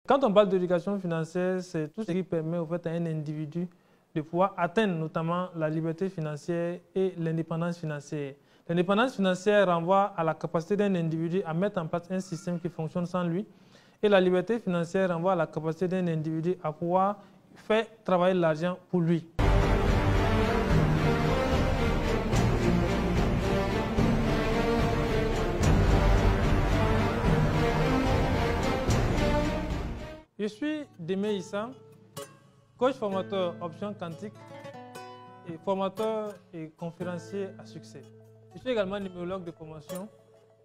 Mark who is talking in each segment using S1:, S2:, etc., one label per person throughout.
S1: Quand on parle d'éducation financière, c'est tout ce qui permet au fait, à un individu de pouvoir atteindre notamment la liberté financière et l'indépendance financière. L'indépendance financière renvoie à la capacité d'un individu à mettre en place un système qui fonctionne sans lui. Et la liberté financière renvoie à la capacité d'un individu à pouvoir faire travailler l'argent pour lui. Je suis Démé Issa, coach formateur option quantique et formateur et conférencier à succès. Je suis également numérologue de formation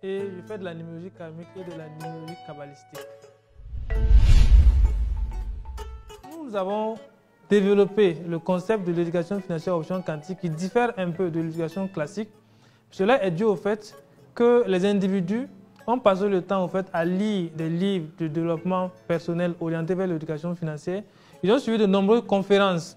S1: et je fais de la numérologie karmique et de la numérologie kabbalistique. Nous avons développé le concept de l'éducation financière option quantique qui diffère un peu de l'éducation classique. Cela est dû au fait que les individus ont passé le temps à lire des livres de développement personnel orientés vers l'éducation financière. Ils ont suivi de nombreuses conférences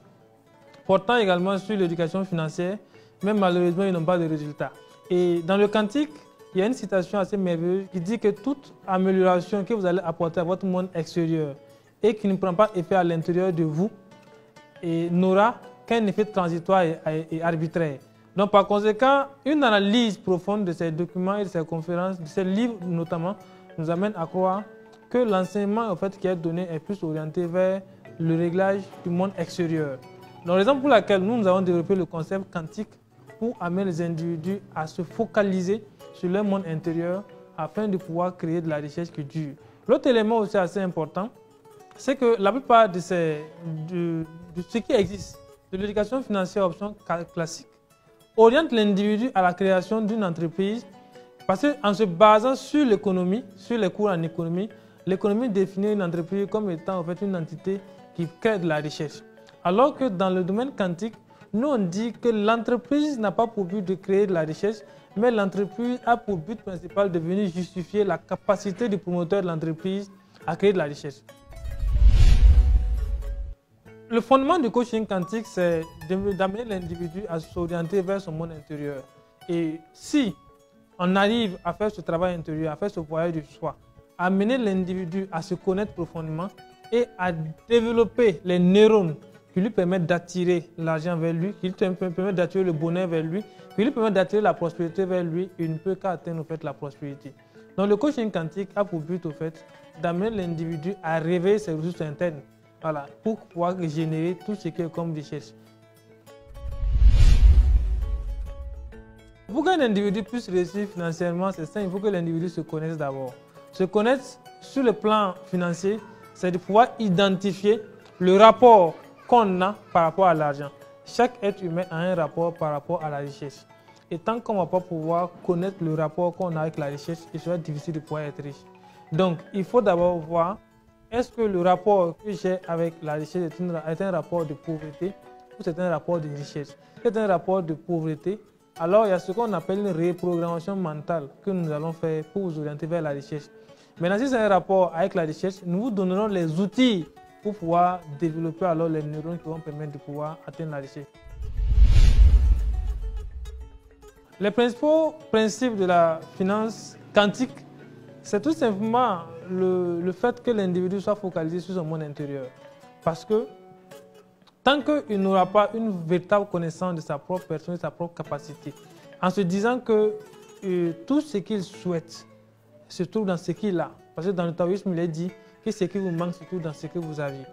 S1: portant également sur l'éducation financière, mais malheureusement, ils n'ont pas de résultats. Et dans le quantique, il y a une citation assez merveilleuse qui dit que toute amélioration que vous allez apporter à votre monde extérieur et qui ne prend pas effet à l'intérieur de vous n'aura qu'un effet transitoire et arbitraire. Donc, par conséquent, une analyse profonde de ces documents et de ces conférences, de ces livres notamment, nous amène à croire que l'enseignement qui est donné est plus orienté vers le réglage du monde extérieur. Donc, raison pour laquelle nous avons développé le concept quantique pour amener les individus à se focaliser sur leur monde intérieur afin de pouvoir créer de la richesse qui dure. L'autre élément aussi assez important, c'est que la plupart de ce qui existe, de l'éducation financière option classique, oriente l'individu à la création d'une entreprise parce qu'en se basant sur l'économie, sur les cours en économie, l'économie définit une entreprise comme étant une entité qui crée de la richesse. Alors que dans le domaine quantique, nous on dit que l'entreprise n'a pas pour but de créer de la richesse, mais l'entreprise a pour but principal de venir justifier la capacité du promoteur de l'entreprise à créer de la richesse. Le fondement du coaching quantique, c'est d'amener l'individu à s'orienter vers son monde intérieur. Et si on arrive à faire ce travail intérieur, à faire ce voyage du soi, à amener l'individu à se connaître profondément et à développer les neurones qui lui permettent d'attirer l'argent vers lui, qui lui permettent d'attirer le bonheur vers lui, qui lui permettent d'attirer la prospérité vers lui, il ne peut qu'atteindre la prospérité. Donc le coaching quantique a pour but d'amener l'individu à réveiller ses ressources internes. Voilà, pour pouvoir générer tout ce qui est comme richesse. Pour qu'un individu puisse réussir financièrement, c'est ça, il faut que l'individu se connaisse d'abord. Se connaître sur le plan financier, c'est de pouvoir identifier le rapport qu'on a par rapport à l'argent. Chaque être humain a un rapport par rapport à la richesse. Et tant qu'on ne va pas pouvoir connaître le rapport qu'on a avec la richesse, il sera difficile de pouvoir être riche. Donc, il faut d'abord voir est-ce que le rapport que j'ai avec la richesse est un rapport de pauvreté ou c'est un rapport de richesse? Si c'est un rapport de pauvreté, alors il y a ce qu'on appelle une reprogrammation mentale que nous allons faire pour vous orienter vers la richesse. Maintenant, si c'est un rapport avec la richesse, nous vous donnerons les outils pour pouvoir développer alors les neurones qui vont permettre de pouvoir atteindre la richesse. Les principaux principes de la finance quantique, c'est tout simplement le fait que l'individu soit focalisé sur son monde intérieur. Parce que tant qu'il n'aura pas une véritable connaissance de sa propre personne, de sa propre capacité, en se disant que tout ce qu'il souhaite se trouve dans ce qu'il a. Parce que dans le taoïsme, il est dit que ce qui vous manque se trouve dans ce que vous avez.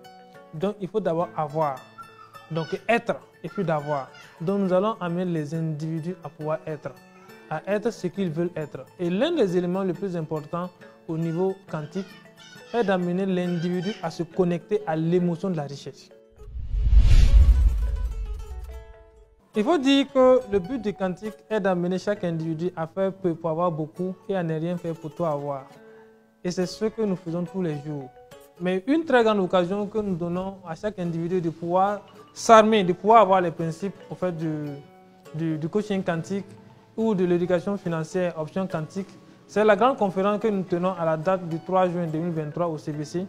S1: Donc il faut d'abord avoir. Donc être et puis d'avoir. Donc nous allons amener les individus à pouvoir être. À être ce qu'ils veulent être. Et l'un des éléments les plus importants au niveau quantique est d'amener l'individu à se connecter à l'émotion de la richesse. Il faut dire que le but du quantique est d'amener chaque individu à faire peu pour avoir beaucoup et à ne rien faire pour tout avoir. Et c'est ce que nous faisons tous les jours. Mais une très grande occasion que nous donnons à chaque individu de pouvoir s'armer, de pouvoir avoir les principes au fait du coaching quantique ou de l'éducation financière option quantique, c'est la grande conférence que nous tenons à la date du 3 juin 2023 au CBC,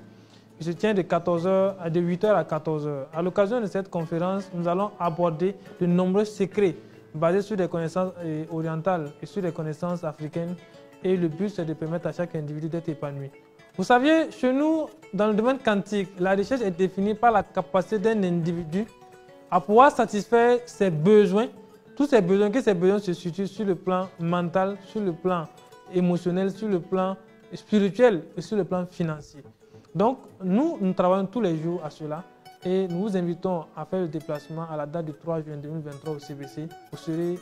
S1: qui se tient de 8h à 14h. À l'occasion de cette conférence, nous allons aborder de nombreux secrets basés sur des connaissances orientales et sur des connaissances africaines. Et le but, c'est de permettre à chaque individu d'être épanoui. Vous saviez, chez nous, dans le domaine quantique, la richesse est définie par la capacité d'un individu à pouvoir satisfaire ses besoins, tous ses besoins, que ces besoins se situent sur le plan mental, sur le plan émotionnel, sur le plan spirituel et sur le plan financier. Donc, nous travaillons tous les jours à cela et nous vous invitons à faire le déplacement à la date du 3 juin 2023 au CBC.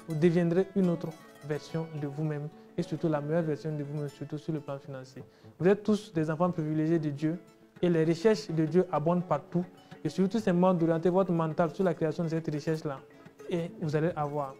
S1: Vous deviendrez une autre version de vous-même et surtout la meilleure version de vous-même, surtout sur le plan financier. Vous êtes tous des enfants privilégiés de Dieu et les richesses de Dieu abondent partout. Et surtout, c'est simplement d'orienter votre mental sur la création de cette richesse-là et vous allez avoir